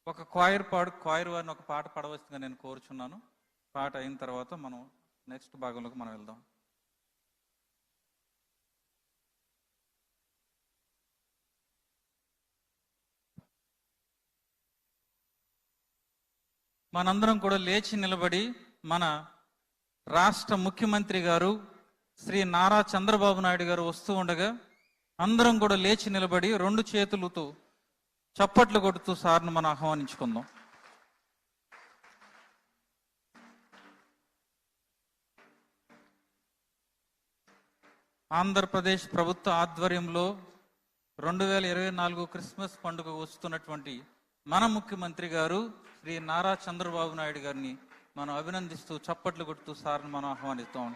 ఒక క్వైర్ వారిని ఒక పాట పాడవలసిందిగా నేను కోరుచున్నాను. పాట అయిన తర్వాత మనం నెక్స్ట్ భాగంలోకి మనం వెళ్దాం. మనందరం కూడా లేచి నిలబడి మన రాష్ట్ర ముఖ్యమంత్రి గారు శ్రీ నారా చంద్రబాబు నాయుడు గారు వస్తూ ఉండగా అందరం కూడా లేచి నిలబడి 2 చేతులతో చప్పట్లు కొడుతూ సార్ను మనం ఆహ్వానించుకుందాం. ఆంధ్రప్రదేశ్ ప్రభుత్వ ఆధ్వర్యంలో 2024 క్రిస్మస్ పండుగ వస్తున్నటువంటి మన ముఖ్యమంత్రి గారు శ్రీ నారా చంద్రబాబు నాయుడు గారిని మనం అభినందిస్తూ చప్పట్లు కొడుతూ సార్ను మనం ఆహ్వానిస్తాం.